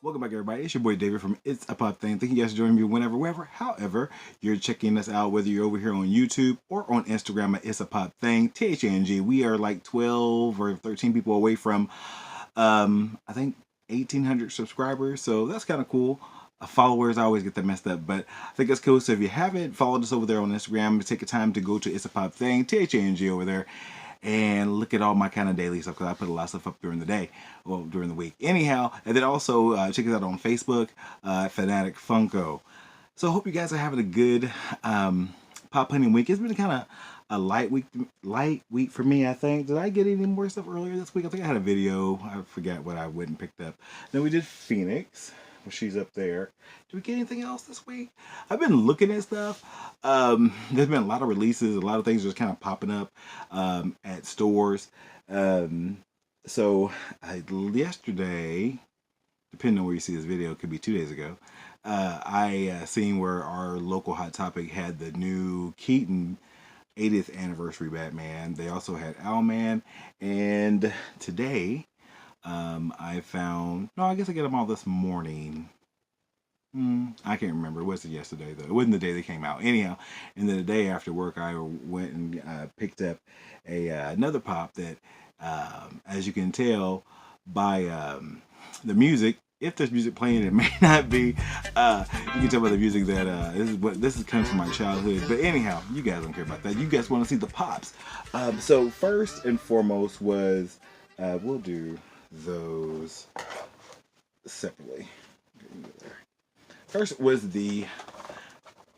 Welcome back, everybody. It's your boy David from It's a Pop Thing. Thank you guys for joining me whenever, wherever, however you're checking us out, whether you're over here on YouTube or on Instagram at It's a Pop Thing, THNG. We are like 12 or 13 people away from, I think, 1,800 subscribers. So that's kind of cool. Followers, I always get that messed up, but I think it's cool. So if you haven't followed us over there on Instagram, take a time to go to It's a Pop Thing, THNG over there, and look at all my kind of daily stuff, because I put a lot of stuff up during the day, well, during the week. Anyhow, and then also check us out on Facebook, Fanatic Funko. So I hope you guys are having a good pop hunting week. It's been kind of a light week for me, I think. Did I get any more stuff earlier this week? I think I had a video. I forgot what I went and picked up. Then we did Phoenix. Well, she's up there. Did we get anything else this week? I've been looking at stuff. There's been a lot of releases, a lot of things just kind of popping up at stores. So yesterday, depending on where you see this video, it could be 2 days ago, I seen where our local Hot Topic had the new Keaton 80th anniversary Batman. They also had Owlman, and today I found, no, I guess I got them all this morning. I can't remember. It wasn't yesterday, though. It wasn't the day they came out. Anyhow, and then the day after work, I went and picked up another pop that, as you can tell by the music, if there's music playing, it may not be. You can tell by the music that this comes from my childhood. But anyhow, you guys don't care about that. You guys want to see the pops. So first and foremost was, we'll do those separately. First was the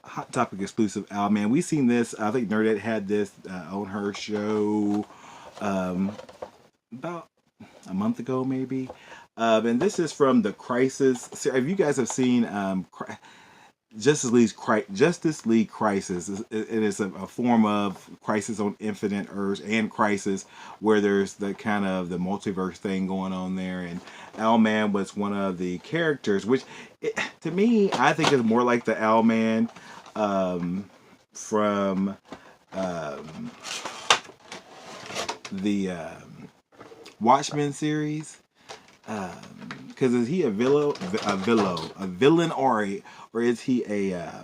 Hot Topic exclusive Owlman. We seen this. I think Nerdette had this on her show about a month ago, maybe. And this is from the Crisis. So if you guys have seen Justice League Crisis, it is a form of Crisis on Infinite Earths and Crisis, where there's the kind of the multiverse thing going on there, and Owlman was one of the characters, which to me, I think is more like the Owlman from the Watchmen series. Because is he a villain, or is he a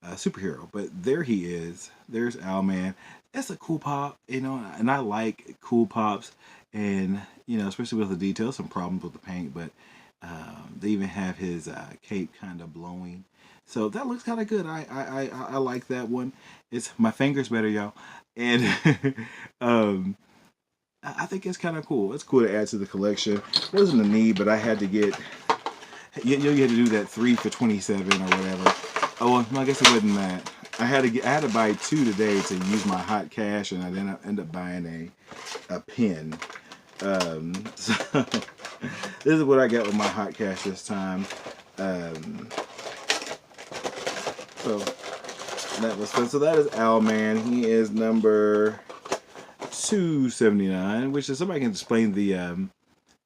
superhero? But there he is. There's Owlman. That's a cool pop, and I like cool pops, and especially with the details. Some problems with the paint, but they even have his cape kind of blowing, so that looks kind of good. I like that one. It's my fingers better, y'all, and I think it's kind of cool. It's cool to add to the collection. It wasn't a need, but I had to get. You had to do that 3 for $27 or whatever. Oh, well, I guess it wasn't that. I had to buy 2 today to use my hot cash, and I then ended up buying a pen. So this is what I got with my hot cash this time. So that was fun. So that is Owlman. He is number 279, which is, somebody can explain the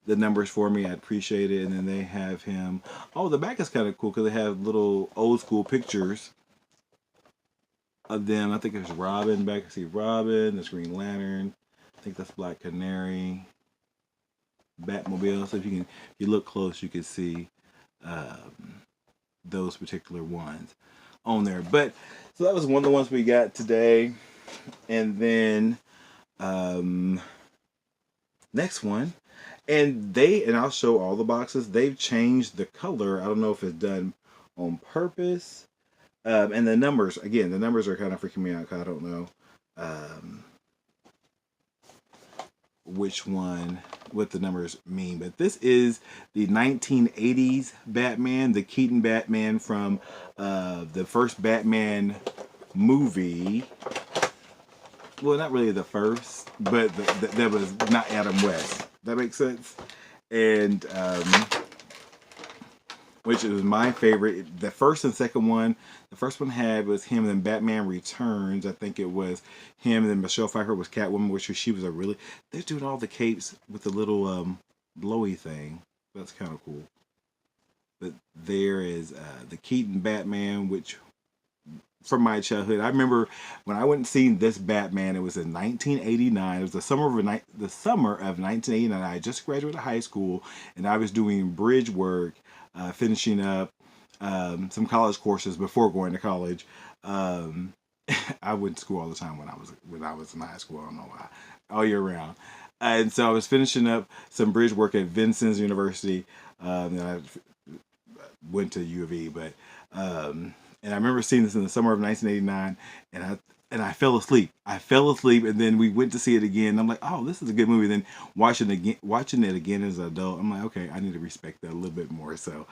numbers for me, I'd appreciate it. And then they have him. Oh, the back is kind of cool because they have little old school pictures of them. I think there's Robin back. I see Robin, there's Green Lantern. I think that's Black Canary, Batmobile. So if you look close, you can see those particular ones on there. But so that was one of the ones we got today. And then next one, and I'll show all the boxes. They've changed the color. I don't know if it's done on purpose. And the numbers, again, the numbers are kind of freaking me out because I don't know what the numbers mean. But this is the 1980s Batman, the Keaton Batman from the first Batman movie. Well, not really the first, but that was not Adam West. That makes sense? And which is my favorite. The first and second one, the first one was him, and then Batman Returns. I think it was him, and then Michelle Pfeiffer was Catwoman, which she was they're doing all the capes with the little blowy thing. That's kind of cool. But there is the Keaton Batman, which from my childhood, I remember when I went and seen this Batman. It was in 1989. It was the summer of 1989. I just graduated high school, and I was doing bridge work, finishing up some college courses before going to college. Um, I went to school all the time when I was in high school. I don't know why, all year round. And so I was finishing up some bridge work at Vincennes University. And I went to U of E, but and I remember seeing this in the summer of 1989, and I fell asleep. I fell asleep, and then we went to see it again. I'm like, oh, this is a good movie. Then watching it again as an adult, I'm like, okay, I need to respect that a little bit more. So,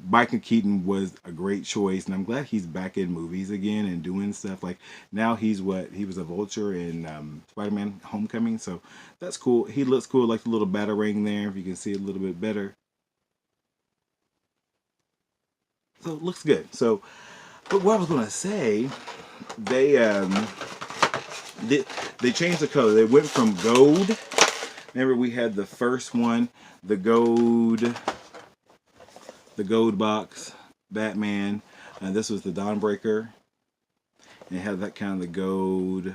Michael Keaton was a great choice, and I'm glad he's back in movies again and doing stuff. Like now, he was a Vulture in Spider-Man: Homecoming, so that's cool. He looks cool, like the little batarang there. If you can see it a little bit better, so it looks good. So, but what I was gonna say, they they, they changed the color. They went from gold. Remember, we had the first one, the gold box Batman, and this was the Dawnbreaker. And it had that kind of the gold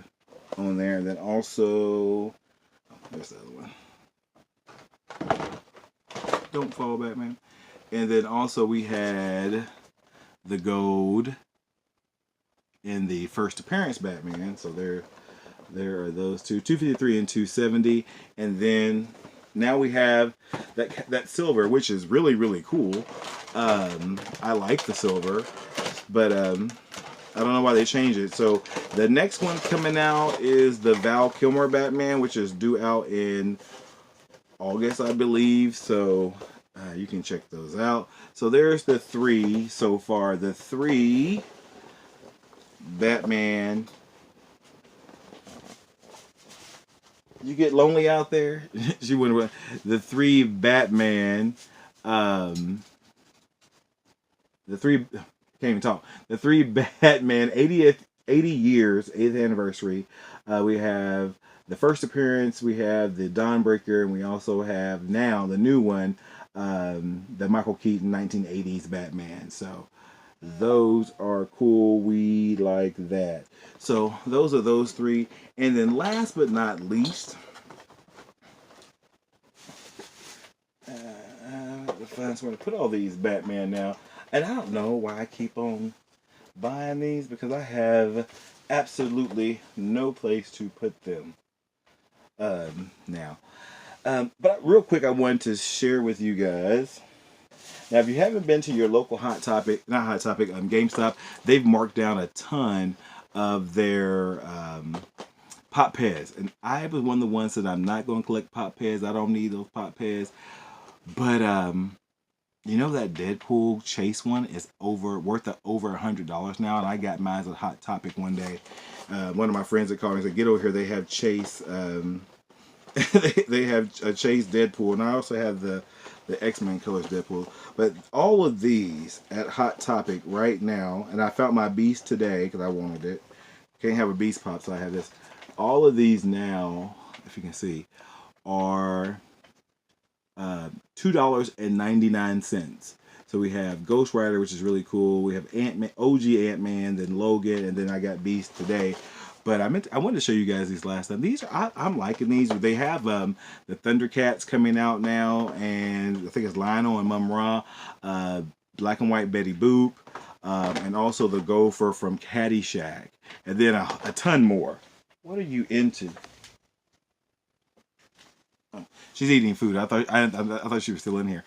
on there, and then also, there's the other one. Don't fall, Batman. And then also we had the gold in the first appearance Batman. So there are those two, 253 and 270, and then now we have that silver, which is really really cool. I like the silver, but I don't know why they changed it. So the next one coming out is the Val Kilmer Batman, which is due out in August, I believe. So you can check those out. So there's the three so far. The three Batman. You get lonely out there? She wouldn't. The three Batman. The three. Can't even talk. The three Batman 80 years, 8th anniversary. We have the first appearance. We have the Dawnbreaker, and we also have now the new one, the Michael Keaton 1980s Batman. So those are cool. We like that. So those are those three. And then last but not least, I have to find somewhere to put all these Batman now. And I don't know why I keep on buying these, because I have absolutely no place to put them now. But real quick, I wanted to share with you guys. Now, if you haven't been to your local GameStop, they've marked down a ton of their Pop Pez. And I was one of the ones that I'm not going to collect Pop Pez. I don't need those Pop Pez. But, you know, that Deadpool Chase one is worth over $100 now. And I got mine at Hot Topic one day. One of my friends that called me and said, get over here. They have Chase. They have a Chase Deadpool. And I also have the X-Men Colors Deadpool. But all of these at Hot Topic right now, and I found my Beast today because I wanted it. Can't have a Beast Pop, so I have this. All of these now, if you can see, are $2.99. So we have Ghost Rider, which is really cool. We have Ant-Man, OG Ant-Man, then Logan, and then I got Beast today. But I wanted to show you guys these last time. These I'm liking these. They have the Thundercats coming out now, and I think it's Lionel and Mum-Ra, Black and White Betty Boop, and also the Gopher from Caddyshack, and then a ton more. What are you into? Oh, she's eating food. I thought she was still in here.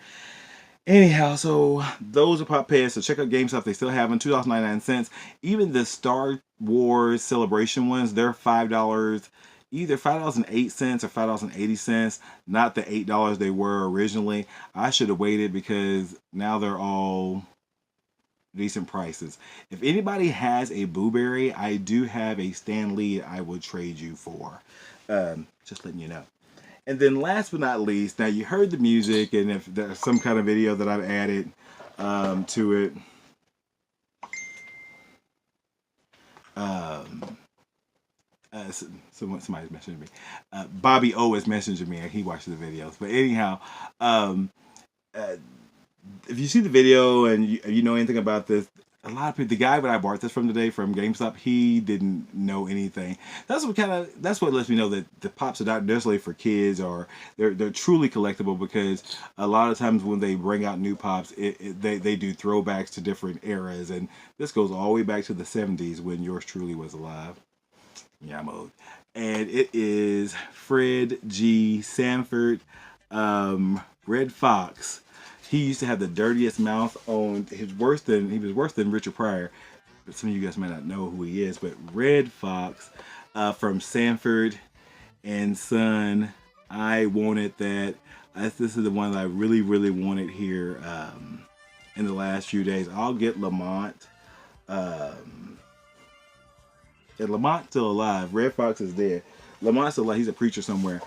Anyhow, so those are Pop Pez. So check out GameStop. They still have them, $2.99. Even the Star Wars Celebration ones, they're $5, either $5.08 or $5.80. Not the $8 they were originally. I should have waited because now they're all decent prices. If anybody has a Blueberry, I do have a Stan Lee I would trade you for. Just letting you know. And then last but not least, now you heard the music, and if there's some kind of video that I've added to it, somebody's messaging me. Bobby O is messaging me. He watches the videos. But anyhow, if you see the video and you know anything about this, a lot of people, the guy that I bought this from today from GameStop, he didn't know anything. That's what lets me know that the pops are not necessarily for kids, or they're truly collectible, because a lot of times when they bring out new pops, they do throwbacks to different eras, and this goes all the way back to the 70s when yours truly was alive. Yeah, I'm old. And it is Fred G. Sanford, Red Fox. He used to have the dirtiest mouth on. He was worse than Richard Pryor. But some of you guys might not know who he is. But Red Fox, from Sanford and Son. I wanted that. This is the one that I really, really wanted here in the last few days. I'll get Lamont. And Lamont's still alive. Red Fox is dead. Lamont's still alive. He's a preacher somewhere.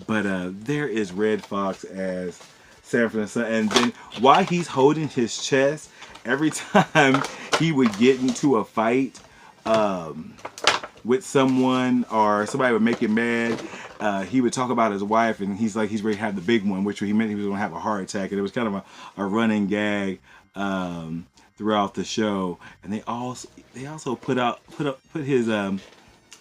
But there is Red Fox as Sanford and Son. And then while he's holding his chest, every time he would get into a fight with someone, or somebody would make him mad, he would talk about his wife, and he's ready to have the big one, which he meant he was going to have a heart attack. And it was kind of a running gag throughout the show. And they also put his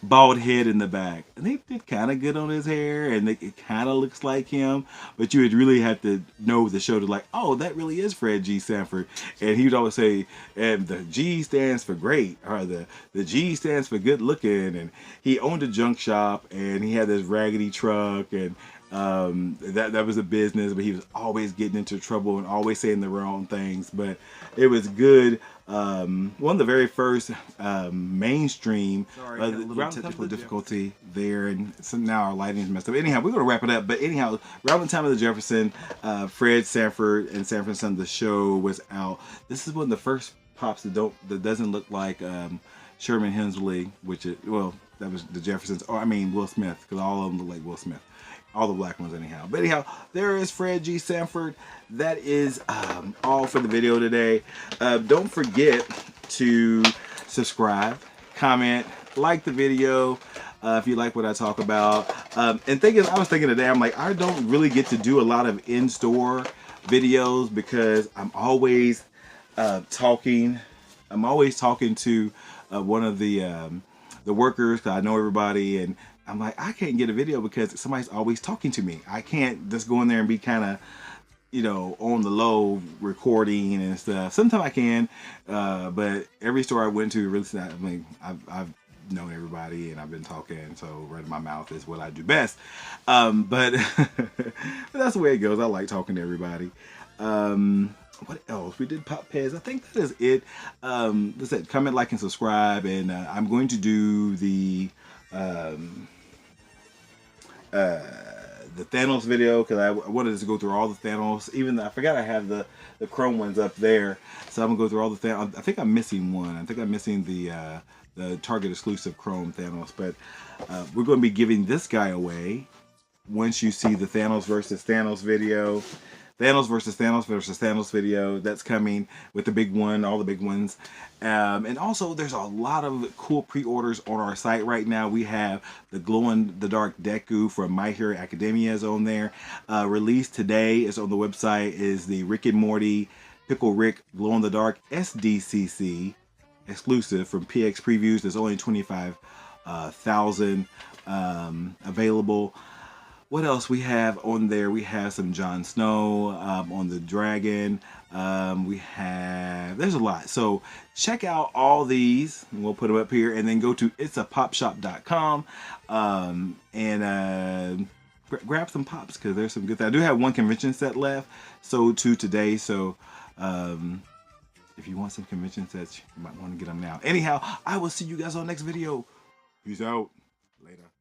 bald head in the back, and they did kind of good on his hair, and it kind of looks like him, but you would really have to know the show to like, oh, that really is Fred G. Sanford. And he would always say, and the G stands for great, or the G stands for good looking. And he owned a junk shop, and he had this raggedy truck, and that was a business, but he was always getting into trouble and always saying the wrong things. But it was good. One of the very first mainstream. Sorry, a little technical difficulty there, and so now our lighting is messed up. Anyhow, we're gonna wrap it up. But anyhow, around the time of the Jefferson, Fred Sanford and Sanford and Son, the show was out. This is one of the first pops that doesn't look like Sherman Hemsley, which is, well, that was the Jeffersons, or I mean Will Smith, because all of them look like Will Smith. All the black ones anyhow. But anyhow, there is Fred G. Sanford. That is all for the video today. Don't forget to subscribe, comment, like the video if you like what I talk about. And I was thinking today, I'm like, I don't really get to do a lot of in-store videos because I'm always talking. I'm always talking to one of the workers, because I know everybody, and I'm like, I can't get a video because somebody's always talking to me. I can't just go in there and be kind of, on the low recording and stuff. Sometimes I can, but every store I went to, really, I mean, I've known everybody and I've been talking, so running my mouth is what I do best. But that's the way it goes. I like talking to everybody. What else? We did Pop Pez. I think that is it. That's it. Comment, like, and subscribe. And I'm going to do the Thanos video, because I wanted to go through all the Thanos. Even I forgot I have the Chrome ones up there, so I'm gonna go through all the Thanos. I think I'm missing one. I think I'm missing the Target exclusive Chrome Thanos. But we're going to be giving this guy away once you see the Thanos versus Thanos video. Thanos versus Thanos video, that's coming with the big one, all the big ones. And also, there's a lot of cool pre-orders on our site right now. We have the glow-in-the-dark Deku from My Hero Academia is on there. Released today is on the website is the Rick and Morty Pickle Rick glow-in-the-dark SDCC exclusive from PX Previews. There's only 25,000 available. What else we have on there? We have some Jon Snow on the dragon. There's a lot. So check out all these. And we'll put them up here. And then go to itsapopshop.com and grab some pops, because there's some good things. I do have one convention set left. So too today. So if you want some convention sets, you might want to get them now. Anyhow, I will see you guys on the next video. Peace out. Later.